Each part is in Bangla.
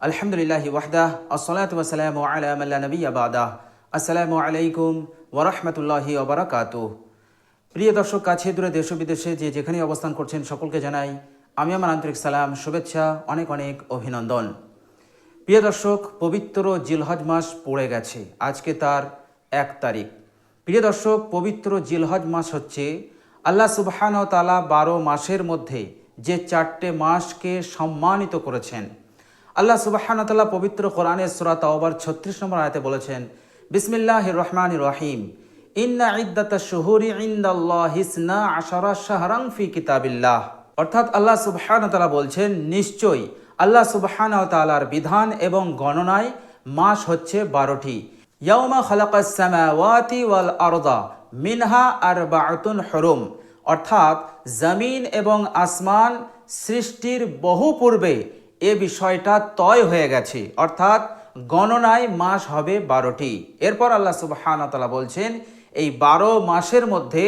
আলহামদুলিল্লাহি ওয়াহদাহ আসসালাতু ওয়াসসালামু আলা মান লা নাবিয়্যা বা'দাহ। আসসালামু আলাইকুম ওয়া রাহমাতুল্লাহি ওয়া বারাকাতুহু। প্রিয় দর্শক, কাছে দূরে দেশ ও বিদেশে যে যেখানে অবস্থান করছেন সকলকে জানাই আমি আমার আন্তরিক সালাম, শুভেচ্ছা, অনেক অনেক অভিনন্দন। প্রিয় দর্শক, পবিত্র জিলহজ মাস পড়ে গেছে, আজকে তার 1 তারিখ। প্রিয় দর্শক, পবিত্র জিলহজ মাস হচ্ছে আল্লাহ সুবহানাহু ওয়া তাআলা 12 মাসের মধ্যে যে 4টে মাসকে সম্মানিত করেছেন। আল্লাহ সুবহানাহু ওয়া তাআলা পবিত্র কোরআনে সূরা তাওবার 36 নম্বর আয়াতে বলেছেন, বিসমিল্লাহির রহমানির রহিম, ইন্না ইদ্দাতাশ শুহুরি ইনদাল্লাহি ইসনা আশারা শাহরান ফি কিতাবিল্লাহ। অর্থাৎ আল্লাহ সুবহানাহু ওয়া তাআলা বলছেন, নিশ্চয়ই আল্লাহ সুবহানাহু ওয়া তাআলার বিধান এবং গণনায় মাস হচ্ছে 12টি। ইয়াউমা খালাকাস সামাওয়াতি ওয়াল আরদা মিনহা আরবাআতুন হুরুম। অর্থাৎ জমিন এবং আসমান সৃষ্টির বহু পূর্বে এ বিষয়টা তয় হয়ে গেছে, অর্থাৎ গণনায় মাস হবে 12টি। এরপর আল্লাহ সুবহানাহু ওয়া তাআলা বলছেন, এই 12 মাসের মধ্যে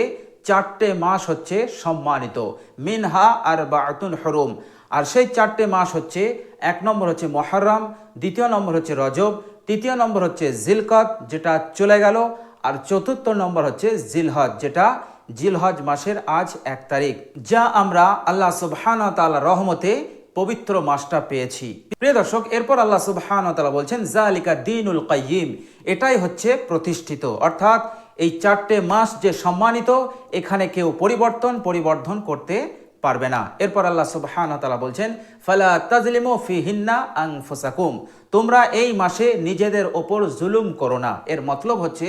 4টে মাস হচ্ছে সম্মানিত, মিনহা আরবাআতুন হুরুম। আর সেই 4টে মাস হচ্ছে, 1 নম্বর হচ্ছে মুহররম, 2য় নম্বর হচ্ছে রজব, 3য় নম্বর হচ্ছে জিলকদ যেটা চলে গেল, আর 4র্থ নম্বর হচ্ছে জিলহজ, যেটা জিলহজ মাসের আজ 1 তারিখ, যা আমরা আল্লাহ সুবহানাহু ওয়া তাআলার রহমতে পবিত্র মাসটা পেয়েছি। প্রিয় দর্শক, এরপর আল্লাহ সুবহানাহু ওয়া তাআলা বলছেন, যালিকা দীনুল কাইয়িম, এটাই হচ্ছে প্রতিষ্ঠিত। অর্থাৎ এই 4টে মাস যে সম্মানিত, এখানে কেউ পরিবর্ধন করতে পারবে না। এরপর আল্লাহ সুবহানাহু ওয়া তাআলা বলছেন, ফালা তাজলিমু ফিহিন্না আনফুসাকুম, তোমরা এই মাসে নিজেদের ওপর জুলুম করো না। এর মতলব হচ্ছে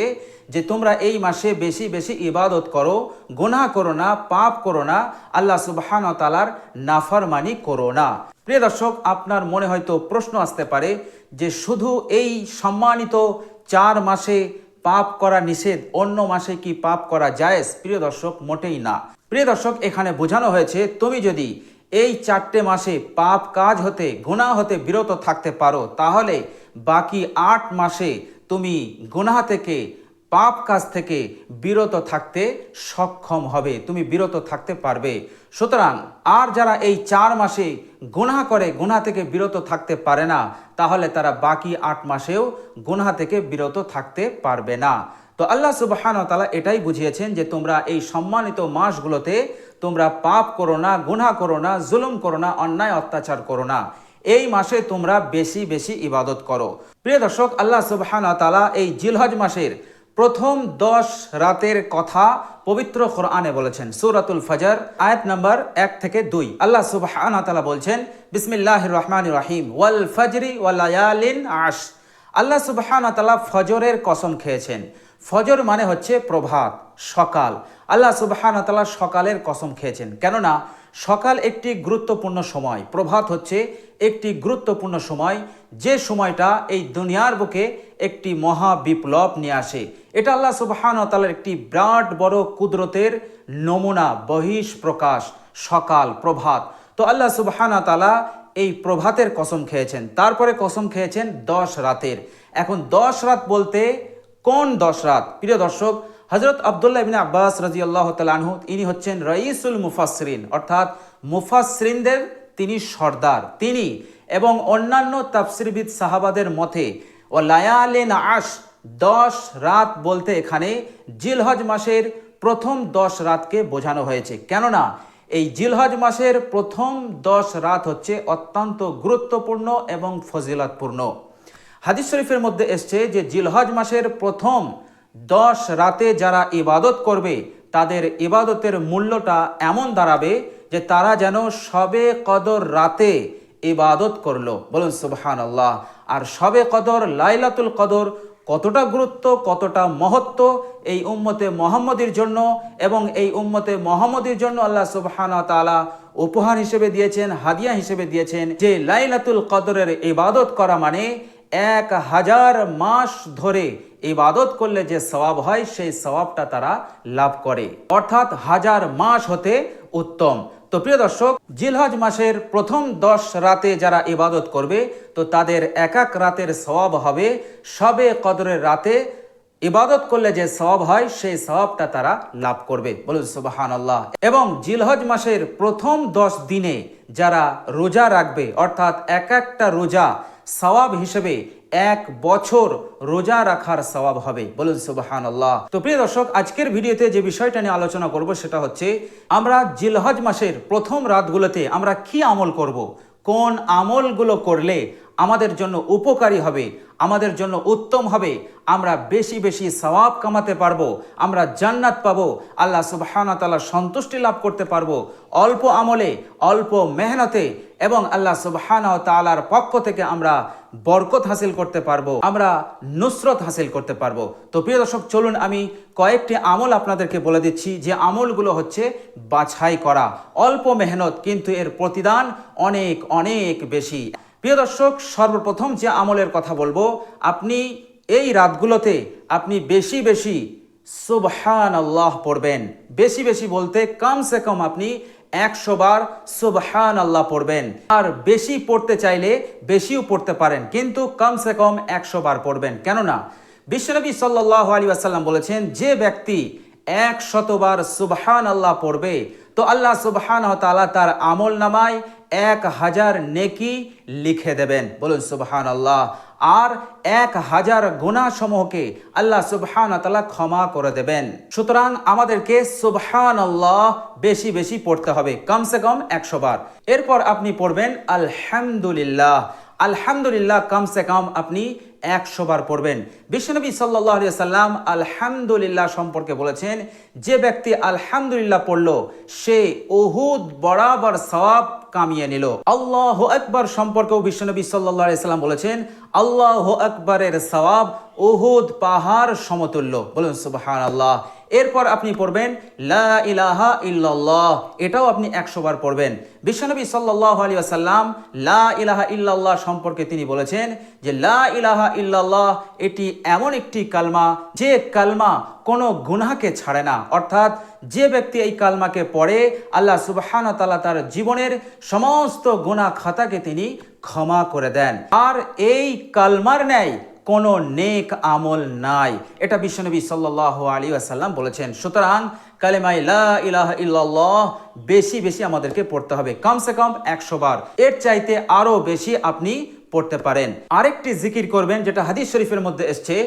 যে তোমরা এই মাসে বেশি বেশি ইবাদত করো, গুনাহ করো না, পাপ করো না, আল্লাহ সুবহানাহু ওয়া তাআলার নাফরমানি করো না। প্রিয় দর্শক, আপনার মনে হয়তো প্রশ্ন আসতে পারে যে শুধু এই সম্মানিত 4 মাসে পাপ করা নিষেধ, অন্য মাসে কি পাপ করা জায়েজ? প্রিয় দর্শক, মোটেই না। প্রিয় দর্শক, এখানে বোঝানো হয়েছে তুমি যদি এই 4টে মাসে পাপ কাজ হতে, গুনাহ হতে বিরত থাকতে পারো, তাহলে বাকি 8 মাসে তুমি গুনাহ থেকে, পাপ কাজ থেকে বিরত থাকতে সক্ষম হবে, তুমি বিরত থাকতে পারবে। সুতরাং আর যারা এই 4 মাসে গুনাহ করে, গুনাহ থেকে বিরত থাকতে পারে না, তাহলে তারা বাকি 8 মাসেও গুনাহ থেকে বিরত থাকতে পারবে না। তো আল্লাহ সুবহানাহু ওয়া তাআলা এটাই বুঝিয়েছেন যে তোমরা এই সম্মানিত মাসগুলোতে তোমরা পাপ করো না, গুনাহ করো না, জুলুম করো না, অন্যায় অত্যাচার করো না। এই মাসে তোমরা বেশি বেশি ইবাদত করো। প্রিয় দর্শক, আল্লাহ সুবহানাহু ওয়া তাআলা এই জিলহজ মাসের প্রথম 10 রাতের কথা পবিত্র কোরআনে বলেছেন। সূরাতুল ফজর আয়াত নাম্বার 1 থেকে 2 আল্লাহ সুবহানাহু ওয়া তাআলা বলছেন, বিসমিল্লাহির রহমানির রহিম, ওয়াল ফজরি ওয়া লায়ালিন আশ। আল্লাহ সুবহানাহু ওয়া তাআলা ফজরের কসম খেয়েছেন। ফজর মানে হচ্ছে প্রভাত, সকাল। আল্লাহ সুবহানাহু ওয়া তাআলা সকালের কসম খেয়েছেন, কেননা সকাল একটি গুরুত্বপূর্ণ সময়, প্রভাত হচ্ছে একটি গুরুত্বপূর্ণ সময়, যে সময়টা এই দুনিয়ার বুকে একটি মহা বিপ্লব নিয়ে আসে। এটা আল্লাহ সুবহানাহু ওয়া তাআলার একটি বিরাট বড় কুদরতের নমুনা, বহিষ প্রকাশ, সকাল, প্রভাত। তো আল্লাহ সুবহানাহু ওয়া তাআলা এই প্রভাতের কসম খেয়েছেন, তারপরে কসম খেয়েছেন 10 রাতের। এখন 10 রাত বলতে কোন 10 রাত? প্রিয় দর্শক, হযরত আব্দুল্লাহ ইবনে আব্বাস রাদিয়াল্লাহু তাআলা আনহু, ইনি হচ্ছেন রাইসুল মুফাসসিরিন, অর্থাৎ মুফাসসিরিনদের তিনি সর্দার, তিনি এবং অন্যান্য তাফসীরবিদ সাহাবাদের মতে ও লায়ালিন আশ, 10 রাত বলতে এখানে জিলহজ মাসের প্রথম 10 রাতকে বোঝানো হয়েছে। কেননা এই জিলহজ মাসের প্রথম 10 রাত হচ্ছে অত্যন্ত গুরুত্বপূর্ণ এবং ফজিলতপূর্ণ। হাদিস শরীফের মধ্যে এসছে যে জিলহজ মাসের প্রথম 10 রাতে যারা ইবাদত করবে, তাদের ইবাদতের মূল্যটা এমন দাঁড়াবে যে তারা যেন শবে কদর রাতে ইবাদত করলো। বলুন সুবহানাল্লাহ। আর শবে কদর, লাইলাতুল কদর কতটা গুরুত্ব, কতটা মহত্ব এই উম্মতে মুহাম্মদীর জন্য, এবং এই উম্মতে মুহাম্মদীর জন্য আল্লাহ সুবহানাহু ওয়া তাআলা উপহার হিসেবে দিয়েছেন, হাদিয়া হিসেবে দিয়েছেন, যে লাইলাতুল কদরের ইবাদত করা মানে 1000 মাস ধরে ইবাদত করলে যে সওয়াব হয়, সেই সওয়াবটা তারা লাভ করে, অর্থাৎ 1000 মাস হতে উত্তম। তো প্রিয় দর্শক, জিলহজ মাসের প্রথম 10 রাতে যারা ইবাদত করবে, তো তাদের এক এক রাতের সওয়াব হবে শবে কদরের রাতে ইবাদত করলে যে সওয়াব হয়, সেই সওয়াবটা তারা লাভ করবে। বলুন সুবহানাল্লাহ। এবং জিলহজ মাসের প্রথম 10 দিনে যারা রোজা রাখবে, অর্থাৎ এক একটা রোজা সওয়াব হিসেবে 1 বছর রোজা রাখার সওয়াব হবে। বলুন সুবহানাল্লাহ। তো প্রিয় দর্শক, আজকের ভিডিওতে যে বিষয়টা নিয়ে আলোচনা করব সেটা হচ্ছে আমরা জিলহজ মাসের প্রথম রাতগুলোতে আমরা কি আমল করব, কোন আমলগুলো করলে আমাদের জন্য উপকারী হবে, আমাদের জন্য উত্তম হবে, আমরা বেশি বেশি সওয়াব কামাতে পারবো, আমরা জান্নাত পাবো, আল্লাহ সুবহানাহু ওয়া তাআলার সন্তুষ্টি লাভ করতে পারবো অল্প আমলে, অল্প মেহনতে, এবং আল্লাহ সুবহানাহু ওয়া তাআলার পক্ষ থেকে আমরা বরকত হাসিল করতে পারবো, আমরা নুসরত হাসিল করতে পারবো। তো প্রিয় দর্শক, চলুন আমি কয়েকটি আমল আপনাদেরকে বলে দিচ্ছি, যে আমলগুলো হচ্ছে বাছাই করা, অল্প মেহনত কিন্তু এর প্রতিদান অনেক অনেক বেশি। প্রিয় দর্শক, সর্বপ্রথম যে আমলের কথা বলবো, আপনি এই রাতগুলোতে আপনি বেশি বেশি সুবহানাল্লাহ পড়বেন। বেশি বেশি বলতে কমসে কম আপনি 100 বার সুবহানাল্লাহ পড়বেন। আর বেশি পড়তে চাইলে বেশিও পড়তে পারেন, কিন্তু কমসে কম 100 বার পড়বেন। কেননা বিশ্বনবী সাল্লাল্লাহু আলাইহি ওয়াসাল্লাম বলেছেন, যে ব্যক্তি 100 বার সুবহানাল্লাহ পড়বে তো আল্লাহ সুবহানাহু ওয়া তাআলা তার আমল নামায় 1000 নেকি লিখে দেবেন। বলুন সুবহানাল্লাহ। আর 1000 গুনাহ সমূহকে আল্লাহ সুবহানাহু ওয়া তাআলা ক্ষমা করে দেবেন। সুতরাং আমাদেরকে সুবহানাল্লাহ বেশি বেশি পড়তে হবে, কমসে কম 100 বার। এরপর আপনি পড়বেন আলহামদুলিল্লাহ। আলহামদুলিল্লাহ কমসে কম আপনি 100 বার পড়বেন। বিশ্বনবী সাল্লাল্লাহু আলাইহি ওয়াসাল্লাম আলহামদুলিল্লাহ সম্পর্কে বলেছেন, যে ব্যক্তি আলহামদুলিল্লাহ পড়ল সে উহুদ বরাবর সওয়াব কামিয়ে নিল। আল্লাহু আকবার সম্পর্কেও বিশ্বনবী সাল্লাল্লাহু আলাইহি ওয়াসাল্লাম বলেছেন, আল্লাহু আকবারের সওয়াব উহুদ পাহাড় সমতুল্য। বলুন সুবহানাল্লাহ। এরপর আপনি পড়বেন লা ইলাহা ইল্লাল্লাহ, এটাও আপনি 100 বার পড়বেন। বিশ্বনবী সাল্লাল্লাহু আলাইহি ওয়াসাল্লাম লা ইলাহা ইল্লাল্লাহ সম্পর্কে তিনি বলেছেন যে লা ইলাহা ইল্লাল্লাহ এটি এমন একটি কালমা, যে কালমা কোনো গুনাহকে ছাড়ে না। অর্থাৎ যে ব্যক্তি এই কালমাকে পড়ে আল্লাহ সুবহানাহু ওয়া তাআলা তার জীবনের সমস্ত গুনাহ খাতাকে তিনি ক্ষমা করে দেন। আর এই কালমার ন্যায় কোনো নেক আমল নাই, এটা বিশ্বনবী সাল্লাল্লাহু আলাইহি ওয়াসাল্লাম বলেছেন। সুতরাং কালেমায়ে লা ইলাহা ইল্লাল্লাহ বেশি বেশি আমাদেরকে পড়তে হবে, কমসে কম 100 বার। এর চাইতে আরো বেশি আপনি পড়তে পারেন। আরেকটি জিকির করবেন যেটা হাদিস শরীফের মধ্যে এসেছে,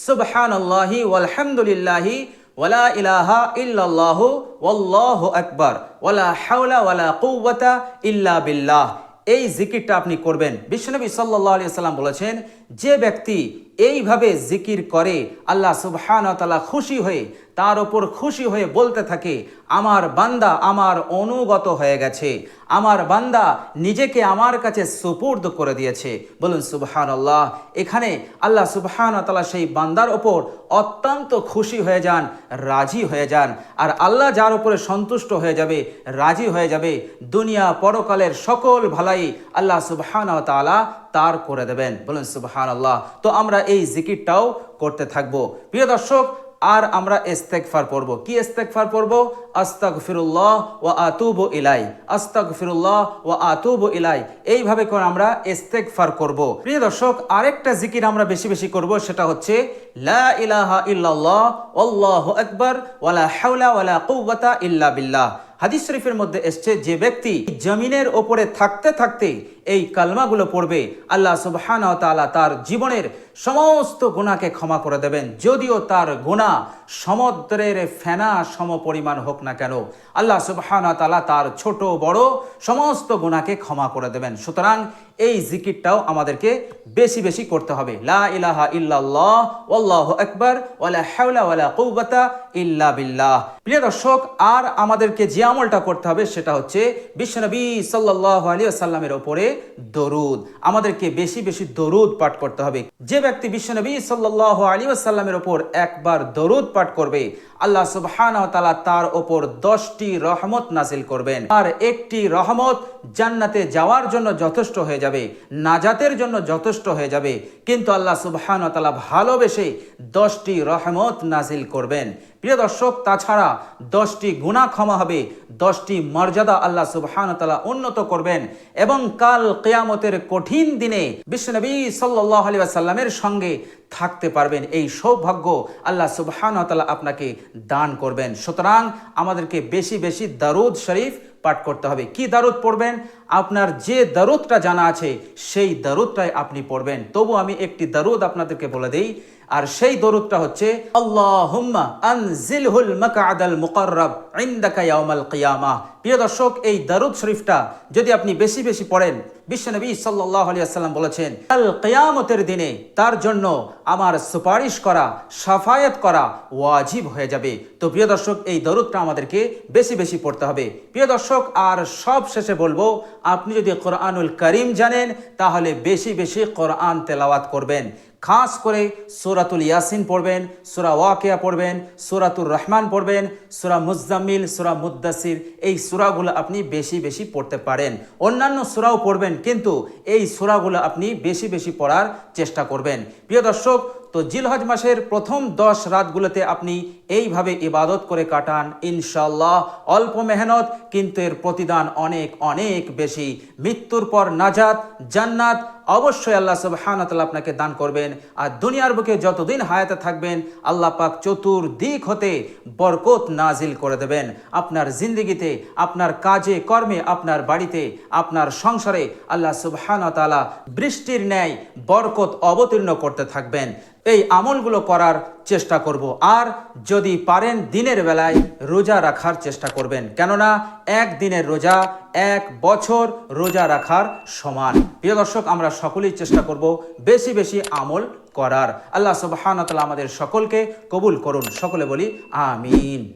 সুবহানাল্লাহি ওয়ালহামদুলিল্লাহি ওয়ালা ইলাহা ইল্লাল্লাহু ওয়াল্লাহু আকবার ওয়ালা হাওলা ওয়ালা কুওয়াতা ইল্লা বিল্লাহ। এই জিকিরটা আপনি করবেন। বিশ্বনবী সাল্লাল্লাহু আলাইহি ওয়াসাল্লাম বলেছেন, যে ব্যক্তি এইভাবে জিকির করে আল্লাহ সুবহানাহু ওয়া তাআলা খুশি হয়ে তার উপর খুশি হয়ে বলতে থাকে, আমার বান্দা আমার অনুগত হয়ে গেছে, আমার বান্দা নিজেকে আমার কাছে সুপুর্দ করে দিয়েছে। বলুন সুবহানাল্লাহ। এখানে আল্লাহ সুবহানাহু ওয়া তাআলা সেই বান্দার ওপর অত্যন্ত খুশি হয়ে যান, রাজি হয়ে যান। আর আল্লাহ যার উপরে সন্তুষ্ট হয়ে যাবে, রাজি হয়ে যাবে, দুনিয়া পরকালের সকল ভালাই আল্লাহ সুবহানাহু ওয়া তাআলা তার করে দেবেন। বলুন সুবহানাল্লাহ। তো আমরা এই জিকিরটাও করতে থাকবো। প্রিয় দর্শক, আর আমরা ইস্তেগফার পড়ব। কি ইস্তেগফার পড়ব? আস্তাগফিরুল্লাহ ওয়া আতুবু ইলাই, আস্তাগফিরুল্লাহ ওয়া আতুবু ইলাই। এইভাবে করে আমরা ইস্তেগফার করব। প্রিয় দর্শক, আরেকটা জিকির আমরা বেশি বেশি করব, সেটা হচ্ছে লা ইলাহা ইল্লাল্লাহ আল্লাহু আকবার ওয়ালা হাওলা ওয়ালা কুওয়াতা ইল্লা বিল্লাহ। হাদিস শরীফের মধ্যে এসেছে, যে ব্যক্তি জমিনের ওপরে থাকতে থাকতে এই কালমাগুলো পড়বে আল্লাহ সুবহানাহু ওয়া তাআলা তার জীবনের সমস্ত গুনাহকে ক্ষমা করে দেবেন, যদিও তার গুনাহ সমুদ্রের ফেনা সম পরিমাণ হোক না কেন। আল্লাহ সুবহানাহু ওয়া তাআলা তার ছোট বড় সমস্ত গুনাহকে ক্ষমা করে দেবেন। সুতরাং এই জিকিরটাও আমাদেরকে বেশি বেশি করতে হবে। লা ইলাহা ইল্লাল্লাহ ওয়াল্লাহু আকবার ওয়ালা হাওলা ওয়ালা কুওয়াতা ইল্লা বিল্লাহ। প্রিয় দর্শক, আর আমাদেরকে যে আমলটা করতে হবে সেটা হচ্ছে বিশ্বনবী সাল্লাল্লাহু আলাইহি ওয়াসাল্লামের উপরে দরুদ। আমাদেরকে বেশি বেশি দরুদ পাঠ করতে হবে। যে ব্যক্তি বিশ্বনবী সাল্লাল্লাহু আলাইহি ওয়াসাল্লামের উপর একবার দরুদ পাঠ করবে আল্লাহ সুবহানাহু ওয়া তাআলা তার উপর 10টি রহমত নাযিল করবেন। আর একটি রহমত জান্নাতে যাওয়ার জন্য যথেষ্ট হয়ে যাবে, নাজাতের জন্য যথেষ্ট হয়ে যাবে। কিন্তু আল্লাহ সুবহানাহু ওয়া তাআলা ভালোবেসে 10টি রহমত নাযিল করবেন। প্রিয় দর্শক, তাছাড়া 10টি গুনাহ ক্ষমা হবে, 10টি মর্যাদা আল্লাহ সুবহানাহু ওয়া তাআলা উন্নত করবেন এবং কাল কিয়ামতের কঠিন দিনে বিশ্বনবী সাল্লাল্লাহু আলাইহি ওয়াসাল্লামের সঙ্গে থাকতে পারবেন। এই সৌভাগ্য আল্লাহ সুবহানাহু ওয়া তাআলা আপনাকে দান করবেন। সুতরাং আমাদেরকে বেশি বেশি দরুদ শরীফ পাঠ করতে হবে। কি দরুদ পড়বেন? আপনার যে দরুদটা জানা আছে সেই দরুদটাই আপনি পড়বেন। তবু আমি একটি দরুদ আপনাদেরকে বলে দেই, আর সেই দরুদটা হচ্ছে আল্লাহুম্মা আনজিলহুল মাকআদাল মুকাররাব ইনদাকা ইয়াউমাল কিয়ামাহ। প্রিয় দর্শক, এই দরুদ শরীফটা যদি আপনি বেশি বেশি পড়েন, বিশ্বনবী সাল্লাল্লাহু আলাইহি ওয়াসাল্লাম বলেছেন কাল কিয়ামতের দিনে তার জন্য আমার সুপারিশ করা, শাফায়াত করা ওয়াজিব হয়ে যাবে। তো প্রিয় দর্শক, এই দরুদটা আমাদেরকে বেশি বেশি পড়তে হবে। প্রিয় দর্শক, আর সব শেষে বলবো, আপনি যদি কোরআনুল কারীম জানেন তাহলে বেশি বেশি কোরআন তেলাওয়াত করবেন। খাস করে সূরাতুল ইয়াসিন পড়বেন, সূরা ওয়াকিয়া পড়বেন, সূরাতুর রহমান পড়বেন, সূরা মুজ্জাম্মিল, সূরা মুদ্দাসির, এই সূরাগুলো আপনি বেশি বেশি পড়তে পারেন। অন্যান্য সূরাও পড়বেন, কিন্তু এই সূরাগুলো আপনি বেশি বেশি পড়ার চেষ্টা করবেন। প্রিয় দর্শক, তো জিলহজ মাসের প্রথম 10 রাতগুলোতে আপনি এইভাবে ইবাদত করে কাটান, ইনশাআল্লাহ অল্প মেহনত কিন্তু এর প্রতিদান অনেক অনেক বেশি। মৃত্যুর পর নাজাত, জান্নাত অবশ্যই আল্লাহ সুবহানাহু ওয়া তাআলা আপনাকে দান করবেন। আর দুনিয়ার বুকে যতদিন হায়াতে থাকবেন আল্লাহ পাক চতুর্দিক হতে বরকত নাজিল করে দেবেন। আপনার জিন্দেগিতে, আপনার কাজে কর্মে, আপনার বাড়িতে, আপনার সংসারে আল্লাহ সুবহানাহু ওয়া তাআলা বৃষ্টির ন্যায় বরকত অবতীর্ণ করতে থাকবেন। এই আমলগুলো করার চেষ্টা করব। আর যদি পারেন দিনের বেলায় রোজা রাখার চেষ্টা করবেন, কেননা এক দিনের রোজা 1 বছর রোজা রাখার সমান। প্রিয় দর্শক, আমরা সকলেই চেষ্টা করব বেশি বেশি আমল করার। আল্লাহ সুবহানাহু ওয়া তাআলা আমাদের সকলকে কবুল করুন। সকলে বলি আমিন।